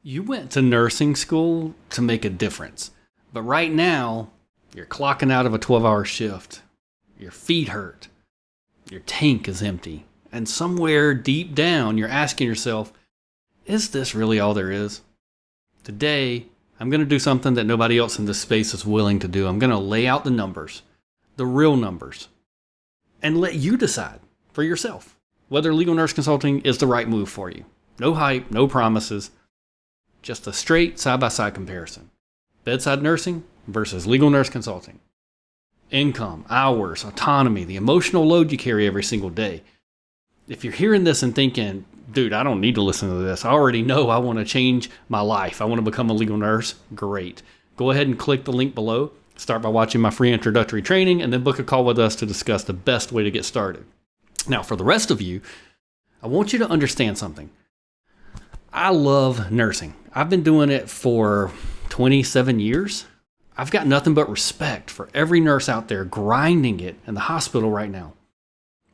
You went to nursing school to make a difference. But right now, you're clocking out of a 12-hour shift. Your feet hurt. Your tank is empty. And somewhere deep down, you're asking yourself, is this really all there is? Today, I'm going to do something that nobody else in this space is willing to do. I'm going to lay out the numbers, the real numbers, and let you decide for yourself whether legal nurse consulting is the right move for you. No hype, no promises, just a straight side-by-side comparison. Bedside nursing versus legal nurse consulting. Income, hours, autonomy, the emotional load you carry every single day. If you're hearing this and thinking, dude, I don't need to listen to this. I already know I want to change my life. I want to become a legal nurse. Great. Go ahead and click the link below. Start by watching my free introductory training and then book a call with us to discuss the best way to get started. Now, for the rest of you, I want you to understand something. I love nursing. I've been doing it for 27 years. I've got nothing but respect for every nurse out there grinding it in the hospital right now.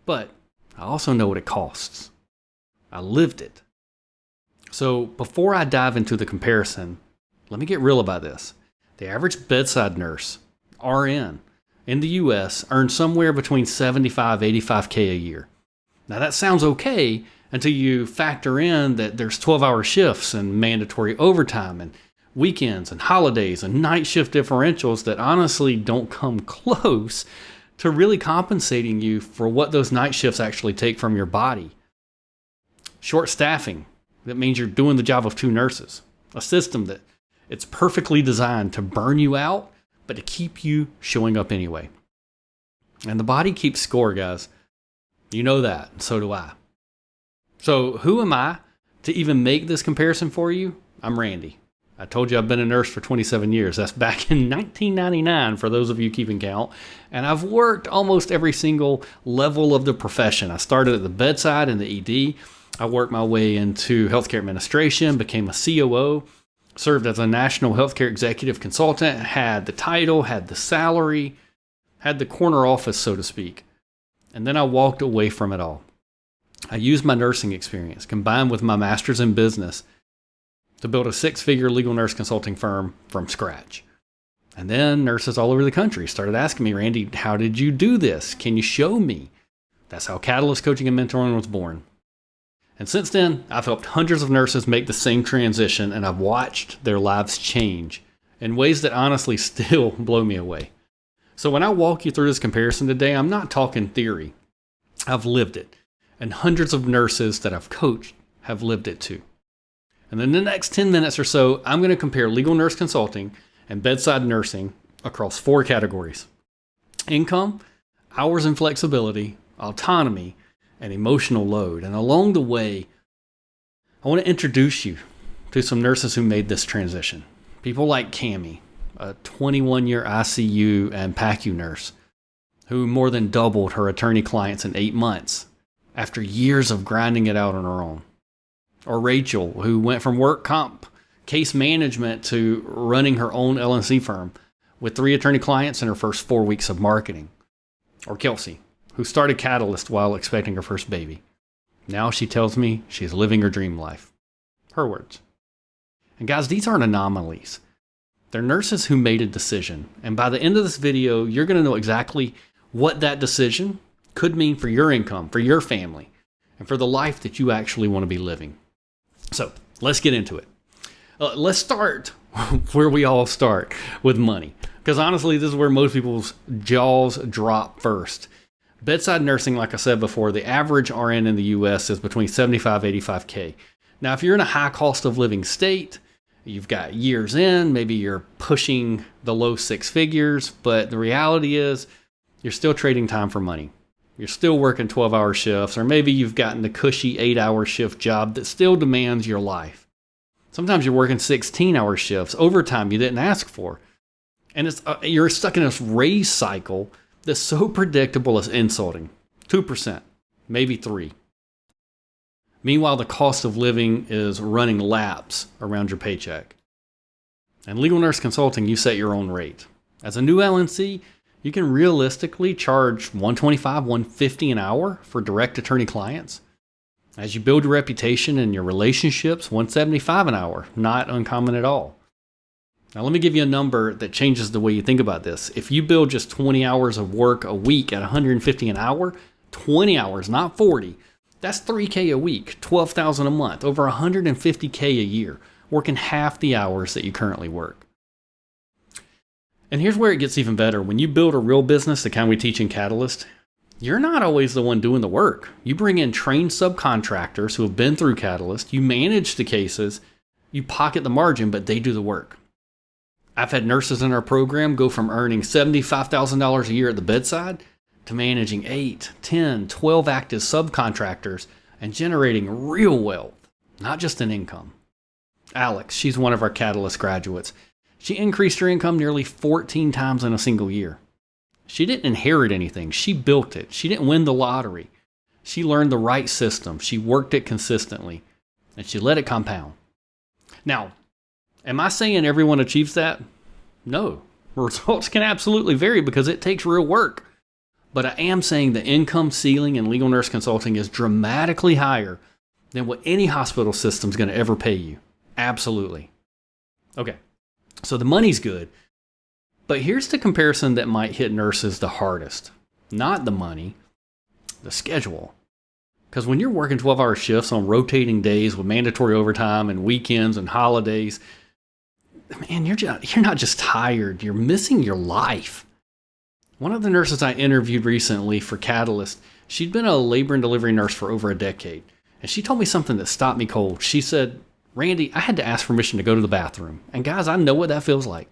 But I also know what it costs. I lived it. So before I dive into the comparison, let me get real about this. The average bedside nurse, RN, in the US earns somewhere between $75,000 $85,000 a year. Now that sounds okay until you factor in that there's 12-hour shifts and mandatory overtime and weekends and holidays and night shift differentials that honestly don't come close to really compensating you for what those night shifts actually take from your body. Short staffing, that means you're doing the job of two nurses. A system that it's perfectly designed to burn you out, but to keep you showing up anyway. And the body keeps score, guys. You know that, and so do I. So who am I to even make this comparison for you? I'm Randy. I told you I've been a nurse for 27 years. That's back in 1999 for those of you keeping count. And I've worked almost every single level of the profession. I started at the bedside in the ED. I worked my way into healthcare administration, became a COO, served as a national healthcare executive consultant, had the title, had the salary, had the corner office, so to speak. And then I walked away from it all. I used my nursing experience combined with my master's in business to build a 6-figure legal nurse consulting firm from scratch. And then nurses all over the country started asking me, Randy, how did you do this? Can you show me? That's how Catalyst Coaching and Mentoring was born. And since then, I've helped hundreds of nurses make the same transition, and I've watched their lives change in ways that honestly still blow me away. So when I walk you through this comparison today, I'm not talking theory. I've lived it. And hundreds of nurses that I've coached have lived it too. And in the next 10 minutes or so, I'm going to compare legal nurse consulting and bedside nursing across 4 categories: income, hours and flexibility, autonomy, and emotional load. And along the way, I want to introduce you to some nurses who made this transition. People like Cammie, a 21-year ICU and PACU nurse who more than doubled her attorney clients in 8 months after years of grinding it out on her own. Or Rachel, who went from work comp case management to running her own LNC firm with 3 attorney clients in her first 4 weeks of marketing. Or Kelsey, who started Catalyst while expecting her first baby. Now she tells me she's living her dream life. Her words. And guys, these aren't anomalies. They're nurses who made a decision. And by the end of this video, you're going to know exactly what that decision could mean for your income, for your family, and for the life that you actually want to be living. So let's get into it. Let's start where we all start, with money. Because honestly, this is where most people's jaws drop first. Bedside nursing, like I said before, the average RN in the US is between $75,000 $85,000. Now, if you're in a high cost of living state, you've got years in, maybe you're pushing the low 6 figures, but the reality is you're still trading time for money. You're still working 12-hour shifts, or maybe you've gotten the cushy 8-hour shift job that still demands your life. Sometimes you're working 16-hour shifts, overtime you didn't ask for. And you're stuck in this raise cycle that's so predictable it's insulting. 2%, maybe 3%. Meanwhile, the cost of living is running laps around your paycheck. And legal nurse consulting, you set your own rate. As a new LNC, you can realistically charge $125, $150 an hour for direct attorney clients. As you build your reputation and your relationships, $175 an hour, not uncommon at all. Now, let me give you a number that changes the way you think about this. If you build just 20 hours of work a week at $150 an hour, 20 hours, not 40, that's $3K a week, $12,000 a month, over $150K a year, working half the hours that you currently work. And here's where it gets even better. When you build a real business, the kind we teach in Catalyst, you're not always the one doing the work. You bring in trained subcontractors who have been through Catalyst, you manage the cases, you pocket the margin, but they do the work. I've had nurses in our program go from earning $75,000 a year at the bedside to managing 8, 10, 12 active subcontractors and generating real wealth, not just an income. Alex, she's one of our Catalyst graduates. She increased her income nearly 14 times in a single year. She didn't inherit anything. She built it. She didn't win the lottery. She learned the right system. She worked it consistently, and she let it compound. Now, am I saying everyone achieves that? No. Results can absolutely vary because it takes real work. But I am saying the income ceiling in legal nurse consulting is dramatically higher than what any hospital system is going to ever pay you. Absolutely. Okay, so the money's good. But here's the comparison that might hit nurses the hardest. Not the money, the schedule. Because when you're working 12-hour shifts on rotating days with mandatory overtime and weekends and holidays, man, you're not just tired, you're missing your life. One of the nurses I interviewed recently for Catalyst, she'd been a labor and delivery nurse for over a decade. And she told me something that stopped me cold. She said, Randy, I had to ask permission to go to the bathroom. And guys, I know what that feels like.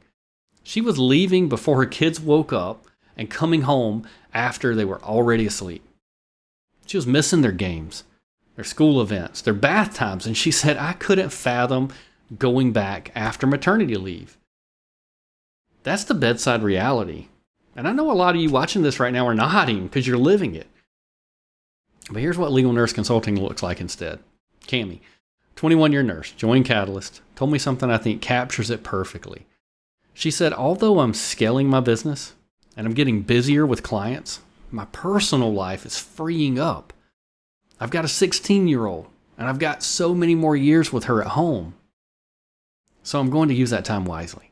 She was leaving before her kids woke up and coming home after they were already asleep. She was missing their games, their school events, their bath times, and she said, I couldn't fathom going back after maternity leave. That's the bedside reality. And I know a lot of you watching this right now are nodding because you're living it. But here's what legal nurse consulting looks like instead. Cammie, 21-year nurse, joined Catalyst, told me something I think captures it perfectly. She said, although I'm scaling my business and I'm getting busier with clients, my personal life is freeing up. I've got a 16-year-old and I've got so many more years with her at home. So I'm going to use that time wisely.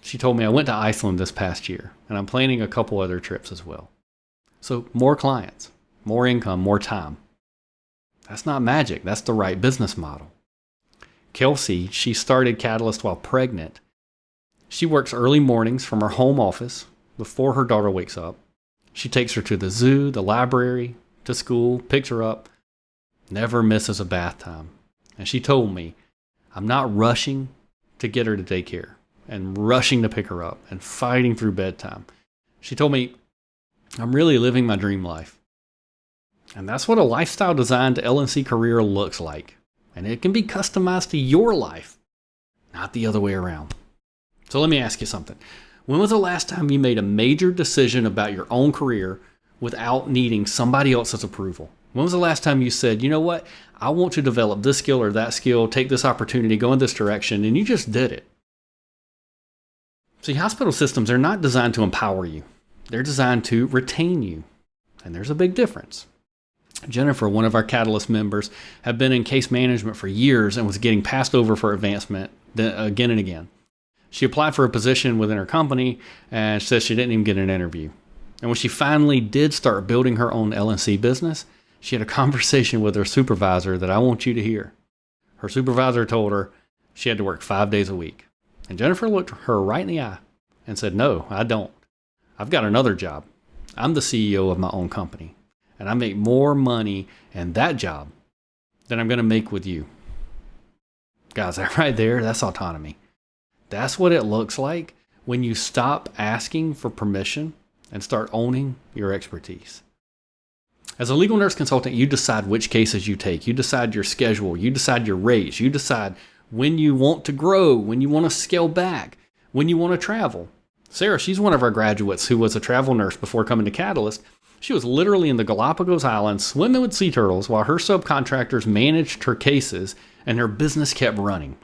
She told me I went to Iceland this past year and I'm planning a couple other trips as well. So more clients, more income, more time. That's not magic. That's the right business model. Kelsey, she started Catalyst while pregnant. She works early mornings from her home office before her daughter wakes up. She takes her to the zoo, the library, to school, picks her up, never misses a bath time. And she told me, I'm not rushing to get her to daycare and rushing to pick her up and fighting through bedtime. She told me, I'm really living my dream life. And that's what a lifestyle designed LNC career looks like. And it can be customized to your life, not the other way around. So let me ask you something. When was the last time you made a major decision about your own career without needing somebody else's approval? When was the last time you said, you know what, I want to develop this skill or that skill, take this opportunity, go in this direction, and you just did it? See, hospital systems are not designed to empower you. They're designed to retain you. And there's a big difference. Jennifer, one of our Catalyst members, had been in case management for years and was getting passed over for advancement again and again. She applied for a position within her company and said she didn't even get an interview. And when she finally did start building her own LNC business, she had a conversation with her supervisor that I want you to hear. Her supervisor told her she had to work 5 days a week. And Jennifer looked her right in the eye and said, no, I don't. I've got another job. I'm the CEO of my own company. And I make more money in that job than I'm going to make with you. Guys, that right there, that's autonomy. That's what it looks like when you stop asking for permission and start owning your expertise. As a legal nurse consultant, you decide which cases you take. You decide your schedule. You decide your rates. You decide when you want to grow, when you want to scale back, when you want to travel. Sarah, she's one of our graduates who was a travel nurse before coming to Catalyst. She was literally in the Galapagos Islands swimming with sea turtles while her subcontractors managed her cases and her business kept running.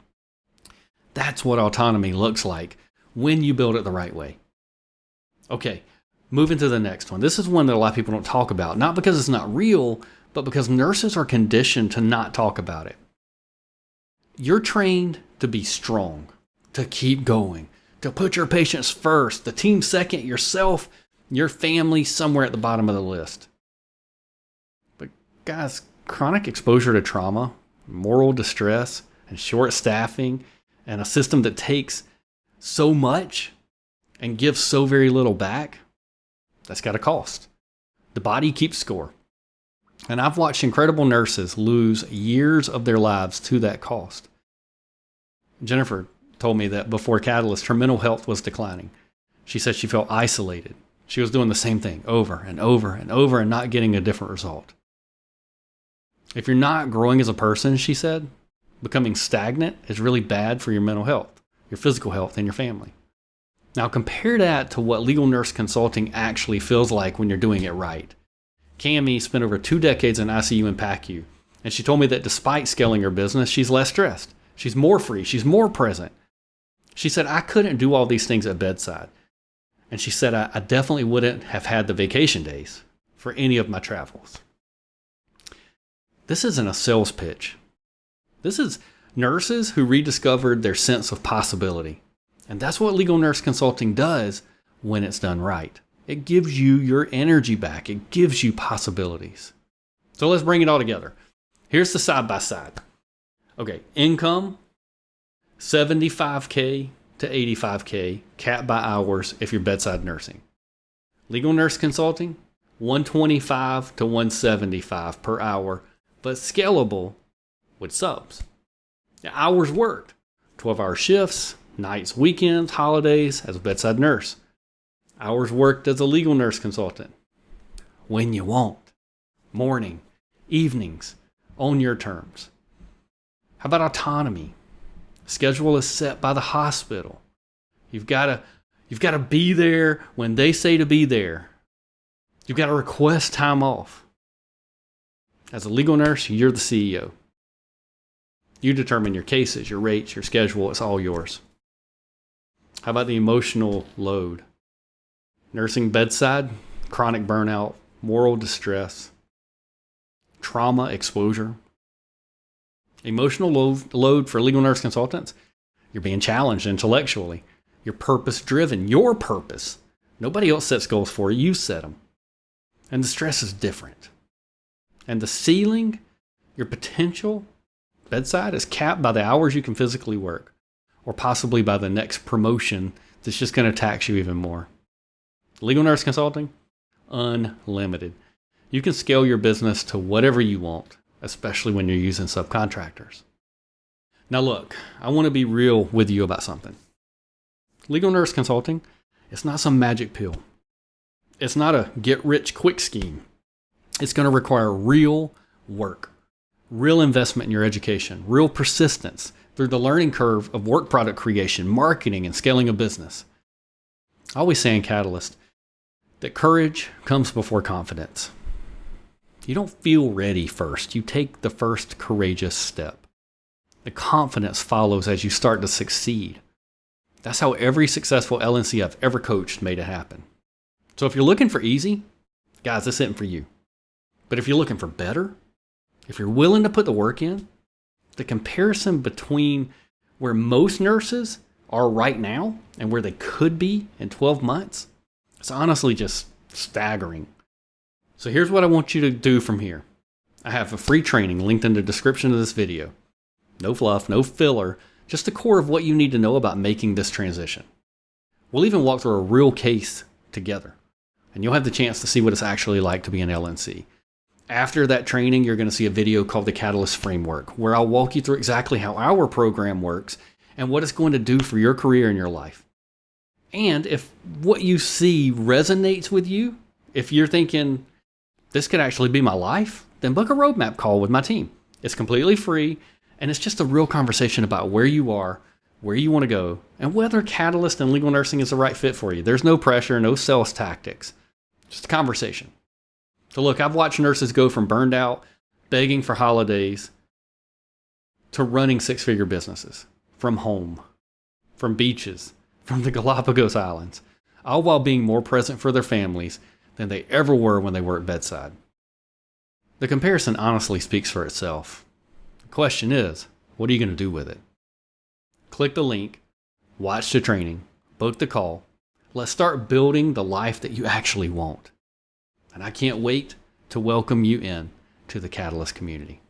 That's what autonomy looks like when you build it the right way. Okay, moving to the next one. This is one that a lot of people don't talk about, not because it's not real, but because nurses are conditioned to not talk about it. You're trained to be strong, to keep going, to put your patients first, the team second, yourself, your family somewhere at the bottom of the list. But guys, chronic exposure to trauma, moral distress, and short staffing, and a system that takes so much and gives so very little back, that's got a cost. The body keeps score. And I've watched incredible nurses lose years of their lives to that cost. Jennifer told me that before Catalyst, her mental health was declining. She said she felt isolated. She was doing the same thing over and over and over and not getting a different result. If you're not growing as a person, she said, becoming stagnant is really bad for your mental health, your physical health, and your family. Now compare that to what legal nurse consulting actually feels like when you're doing it right. Cami spent over 2 decades in ICU and PACU, and she told me that despite scaling her business, she's less stressed. She's more free. She's more present. She said, I couldn't do all these things at Bedside. And she said, I definitely wouldn't have had the vacation days for any of my travels. This isn't a sales pitch. This is nurses who rediscovered their sense of possibility. And that's what legal nurse consulting does when it's done right. It gives you your energy back. It gives you possibilities. So let's bring it all together. Here's the side by side. Okay, income, $75K to $85K, capped by hours if you're bedside nursing. Legal nurse consulting, $125 to $175 per hour, but scalable with subs. Now, hours worked, 12-hour shifts, nights, weekends, holidays as a bedside nurse. Hours worked as a legal nurse consultant. When you want. Morning, evenings, on your terms. How about autonomy? Schedule is set by the hospital. You've got to be there when they say to be there. You've got to request time off. As a legal nurse, you're the CEO. You determine your cases, your rates, your schedule. It's all yours. How about the emotional load? Nursing bedside, chronic burnout, moral distress, trauma exposure. Emotional load for legal nurse consultants. You're being challenged intellectually. You're purpose-driven. Your purpose. Nobody else sets goals for you. You set them. And the stress is different. And the ceiling, your potential, bedside is capped by the hours you can physically work, or possibly by the next promotion that's just going to tax you even more. Legal nurse consulting, unlimited. You can scale your business to whatever you want, especially when you're using subcontractors. Now look, I want to be real with you about something. Legal nurse consulting, it's not some magic pill. It's not a get-rich-quick scheme. It's going to require real work, real investment in your education, real persistence through the learning curve of work product creation, marketing, and scaling a business. I always say in Catalyst that courage comes before confidence. You don't feel ready first. You take the first courageous step. The confidence follows as you start to succeed. That's how every successful LNC I've ever coached made it happen. So if you're looking for easy, guys, this isn't for you. But if you're looking for better, if you're willing to put the work in, the comparison between where most nurses are right now and where they could be in 12 months, it's honestly just staggering. So here's what I want you to do from here. I have a free training linked in the description of this video. No fluff, no filler, just the core of what you need to know about making this transition. We'll even walk through a real case together, and you'll have the chance to see what it's actually like to be an LNC. After that training, you're going to see a video called the Catalyst Framework, where I'll walk you through exactly how our program works and what it's going to do for your career and your life. And if what you see resonates with you, if you're thinking, this could actually be my life, then book a roadmap call with my team. It's completely free, and it's just a real conversation about where you are, where you want to go, and whether Catalyst and legal nursing is the right fit for you. There's no pressure, no sales tactics, just a conversation. So look, I've watched nurses go from burned out, begging for holidays, to running six-figure businesses from home, from beaches, from the Galapagos Islands, all while being more present for their families than they ever were when they worked bedside. The comparison honestly speaks for itself. The question is, what are you going to do with it? Click the link, watch the training, book the call. Let's start building the life that you actually want. And I can't wait to welcome you in to the Catalyst community.